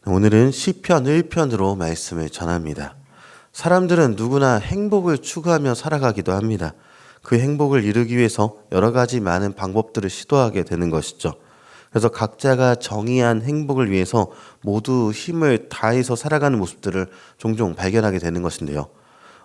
오늘은 시편 1편으로 말씀을 전합니다. 사람들은 누구나 행복을 추구하며 살아가기도 합니다. 그 행복을 이루기 위해서 여러 가지 많은 방법들을 시도하게 되는 것이죠. 그래서 각자가 정의한 행복을 위해서 모두 힘을 다해서 살아가는 모습들을 종종 발견하게 되는 것인데요.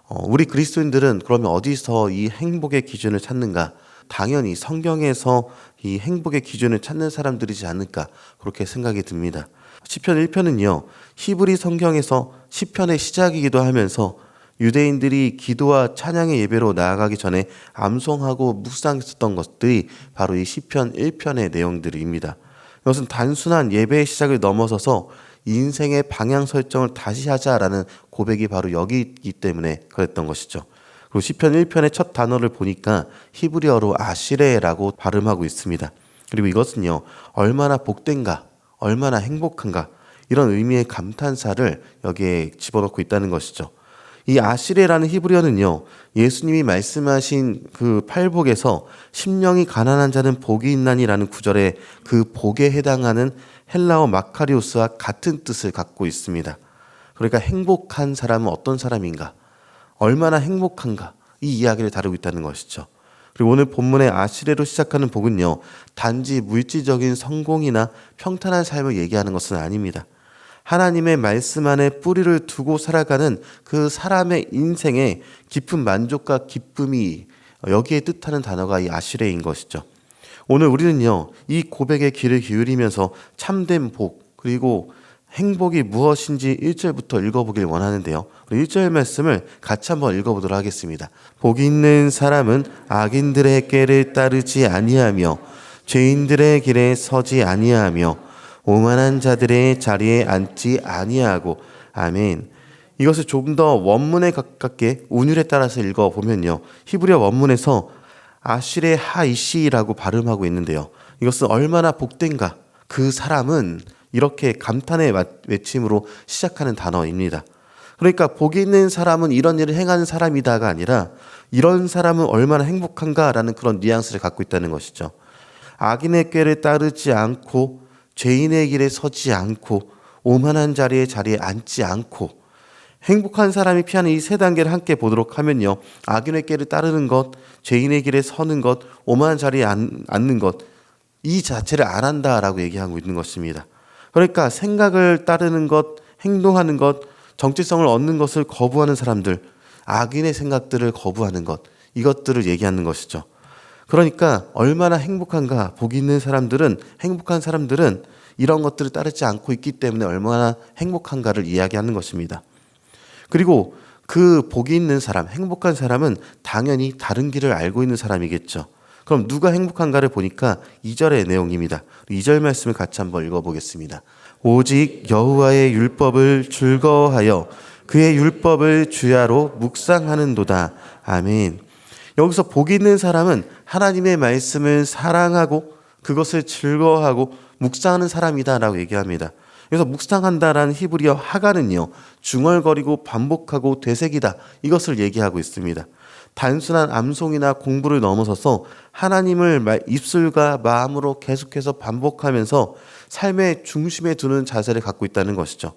우리 그리스도인들은 그러면 어디서 이 행복의 기준을 찾는가? 당연히 성경에서 이 행복의 기준을 찾는 사람들이지 않을까 그렇게 생각이 듭니다. 시편 1편은요. 히브리 성경에서 시편의 시작이기도 하면서 유대인들이 기도와 찬양의 예배로 나아가기 전에 암송하고 묵상했었던 것들이 바로 이 시편 1편의 내용들입니다. 이것은 단순한 예배의 시작을 넘어서서 인생의 방향 설정을 다시 하자라는 고백이 바로 여기이기 때문에 그랬던 것이죠. 그리고 시편 1편의 첫 단어를 보니까 히브리어로 아시레라고 발음하고 있습니다. 그리고 이것은요. 얼마나 복된가, 얼마나 행복한가 이런 의미의 감탄사를 여기에 집어넣고 있다는 것이죠. 이 아시레라는 히브리어는요. 예수님이 말씀하신 그 팔복에서 심령이 가난한 자는 복이 있나니라는 구절에 그 복에 해당하는 헬라어 마카리오스와 같은 뜻을 갖고 있습니다. 그러니까 행복한 사람은 어떤 사람인가? 얼마나 행복한가? 이 이야기를 다루고 있다는 것이죠. 그리고 오늘 본문의 아시레로 시작하는 복은요. 단지 물질적인 성공이나 평탄한 삶을 얘기하는 것은 아닙니다. 하나님의 말씀 안에 뿌리를 두고 살아가는 그 사람의 인생에 깊은 만족과 기쁨이 여기에 뜻하는 단어가 이 아시레인 것이죠. 오늘 우리는요. 이 고백에 귀를 기울이면서 참된 복 그리고 행복이 무엇인지 1절부터 읽어보길 원하는데요. 1절 말씀을 같이 한번 읽어보도록 하겠습니다. 복이 있는 사람은 악인들의 꾀를 따르지 아니하며 죄인들의 길에 서지 아니하며 오만한 자들의 자리에 앉지 아니하고. 아멘. 이것을 조금 더 원문에 가깝게 운율에 따라서 읽어보면요. 히브리어 원문에서 아시레 하이시라고 발음하고 있는데요. 이것은 얼마나 복된가. 그 사람은 이렇게 감탄의 외침으로 시작하는 단어입니다. 그러니까 복이 있는 사람은 이런 일을 행하는 사람이다가 아니라 이런 사람은 얼마나 행복한가라는 그런 뉘앙스를 갖고 있다는 것이죠. 악인의 꾀를 따르지 않고 죄인의 길에 서지 않고 오만한 자리에 앉지 않고. 행복한 사람이 피하는 이 세 단계를 함께 보도록 하면요. 악인의 꾀를 따르는 것, 죄인의 길에 서는 것, 오만한 자리에 앉는 것, 이 자체를 안 한다라고 얘기하고 있는 것입니다. 그러니까 생각을 따르는 것, 행동하는 것, 정체성을 얻는 것을 거부하는 사람들, 악인의 생각들을 거부하는 것, 이것들을 얘기하는 것이죠. 그러니까 얼마나 행복한가, 복이 있는 사람들은, 행복한 사람들은 이런 것들을 따르지 않고 있기 때문에 얼마나 행복한가를 이야기하는 것입니다. 그리고 그 복이 있는 사람, 행복한 사람은 당연히 다른 길을 알고 있는 사람이겠죠. 그럼 누가 행복한가를 보니까 2절의 내용입니다. 2절 말씀을 같이 한번 읽어보겠습니다. 오직 여호와의 율법을 즐거워하여 그의 율법을 주야로 묵상하는도다. 아멘. 여기서 복이 있는 사람은 하나님의 말씀을 사랑하고 그것을 즐거워하고 묵상하는 사람이다라고 얘기합니다. 그래서 묵상한다라는 히브리어 하가는요. 중얼거리고 반복하고 되새기다. 이것을 얘기하고 있습니다. 단순한 암송이나 공부를 넘어서서 하나님을 입술과 마음으로 계속해서 반복하면서 삶의 중심에 두는 자세를 갖고 있다는 것이죠.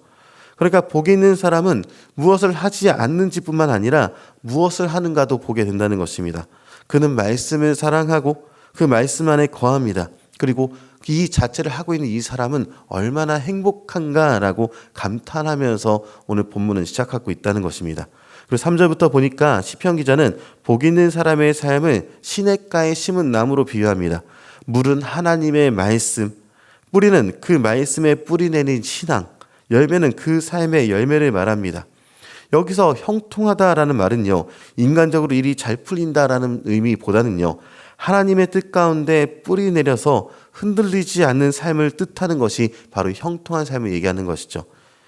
그러니까 복이 있는 사람은 무엇을 하지 않는지뿐만 아니라 무엇을 하는가도 보게 된다는 것입니다. 그는 말씀을 사랑하고 그 말씀 안에 거합니다. 그리고 이 자체를 하고 있는 이 사람은 얼마나 행복한가라고 감탄하면서 오늘 본문은 시작하고 있다는 것입니다. 그리고 3절부터 보니까 시편 기자는 복 있는 사람의 삶을 시냇가에 심은 나무로 비유합니다. 물은 하나님의 말씀, 뿌리는 그 말씀에 뿌리내는 신앙, 열매는 그 삶의 열매를 말합니다. 여기서 형통하다라는 말은요, 인간적으로 일이 잘 풀린다라는 의미보다는요, 하나님의 뜻 가운데 뿌리 내려서 흔들리지 않는 삶을 뜻하는 것이 바로 형통한 삶을 얘기하는 것이죠.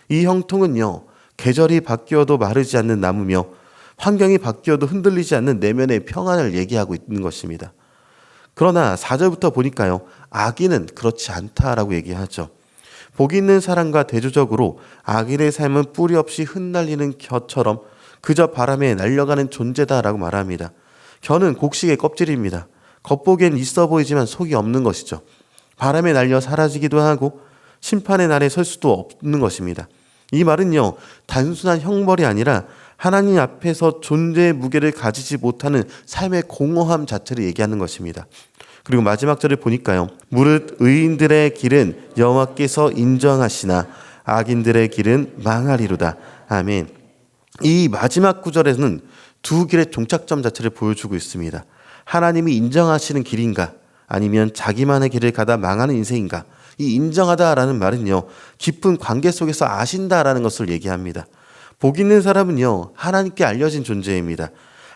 이 형통은요, 계절이 바뀌어도 마르지 않는 나무며 환경이 바뀌어도 흔들리지 않는 내면의 평안을 얘기하고 있는 것입니다. 그러나 4절부터 보니까요. 악인은 그렇지 않다라고 얘기하죠. 복이 있는 사람과 대조적으로 악인의 삶은 뿌리 없이 흩날리는 겨처럼 그저 바람에 날려가는 존재다라고 말합니다. 겨는 곡식의 껍질입니다. 겉보기엔 있어 보이지만 속이 없는 것이죠. 바람에 날려 사라지기도 하고 심판의 날에 설 수도 없는 것입니다. 이 말은요, 단순한 형벌이 아니라 하나님 앞에서 존재의 무게를 가지지 못하는 삶의 공허함 자체를 얘기하는 것입니다. 그리고 마지막 절을 보니까요, 무릇 의인들의 길은 여호와께서 인정하시나 악인들의 길은 망하리로다. 아멘. 이 마지막 구절에는 두 길의 종착점 자체를 보여주고 있습니다. 하나님이 인정하시는 길인가, 아니면 자기만의 길을 가다 망하는 인생인가. 이 인정하다라는 말은요, 깊은 관계 속에서 아신다라는 것을 얘기합니다. 복 있는 사람은요, 하나님께 알려진 존재입니다.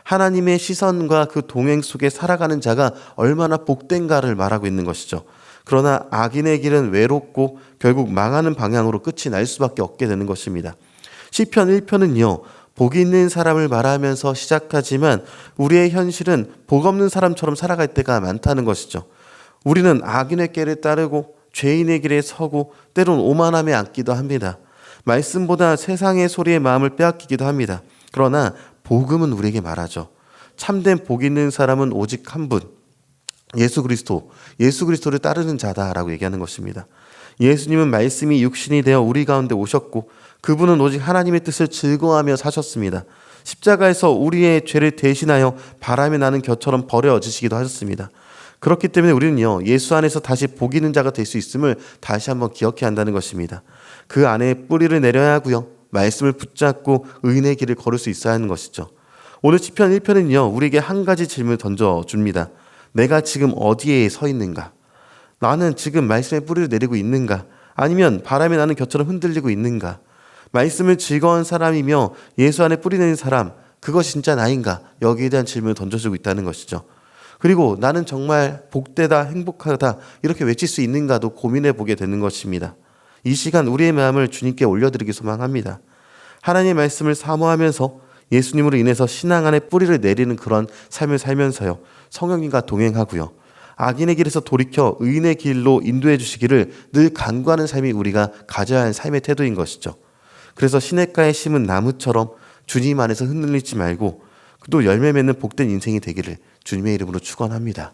하나님의 시선과 그 동행 속에 살아가는 자가 얼마나 복된가를 말하고 있는 것이죠. 그러나 악인의 길은 외롭고 결국 망하는 방향으로 끝이 날 수밖에 없게 되는 것입니다. 시편 1편은요, 복 있는 사람을 말하면서 시작하지만 우리의 현실은 복 없는 사람처럼 살아갈 때가 많다는 것이죠. 우리는 악인의 길을 따르고 죄인의 길에 서고 때론 오만함에 앉기도 합니다. 말씀보다 세상의 소리에 마음을 빼앗기기도 합니다. 그러나 복음은 우리에게 말하죠. 참된 복 있는 사람은 오직 한 분, 예수 그리스도를 따르는 자다라고 얘기하는 것입니다. 예수님은 말씀이 육신이 되어 우리 가운데 오셨고 그분은 오직 하나님의 뜻을 즐거워하며 사셨습니다. 십자가에서 우리의 죄를 대신하여 바람에 나는 겨처럼 버려지시기도 하셨습니다. 그렇기 때문에 우리는요, 예수 안에서 다시 복 있는 자가 될 수 있음을 다시 한번 기억해야 한다는 것입니다. 그 안에 뿌리를 내려야 하고요, 말씀을 붙잡고 의인의 길을 걸을 수 있어야 하는 것이죠. 오늘 시편 1편은요, 우리에게 한 가지 질문을 던져줍니다. 내가 지금 어디에 서 있는가? 나는 지금 말씀의 뿌리를 내리고 있는가? 아니면 바람에 나는 겨처럼 흔들리고 있는가? 말씀을 즐거운 사람이며 예수 안에 뿌리 내린 사람, 그것이 진짜 나인가? 여기에 대한 질문을 던져주고 있다는 것이죠. 그리고 나는 정말 복되다, 행복하다 이렇게 외칠 수 있는가도 고민해 보게 되는 것입니다. 이 시간 우리의 마음을 주님께 올려드리기 소망합니다. 하나님의 말씀을 사모하면서 예수님으로 인해서 신앙 안에 뿌리를 내리는 그런 삶을 살면서요, 성령님과 동행하고요, 악인의 길에서 돌이켜 의인의 길로 인도해 주시기를 늘 간구하는 삶이 우리가 가져야 하는 삶의 태도인 것이죠. 그래서 시냇가에 심은 나무처럼 주님 안에서 흔들리지 말고 또 열매 맺는 복된 인생이 되기를 주님의 이름으로 축원합니다.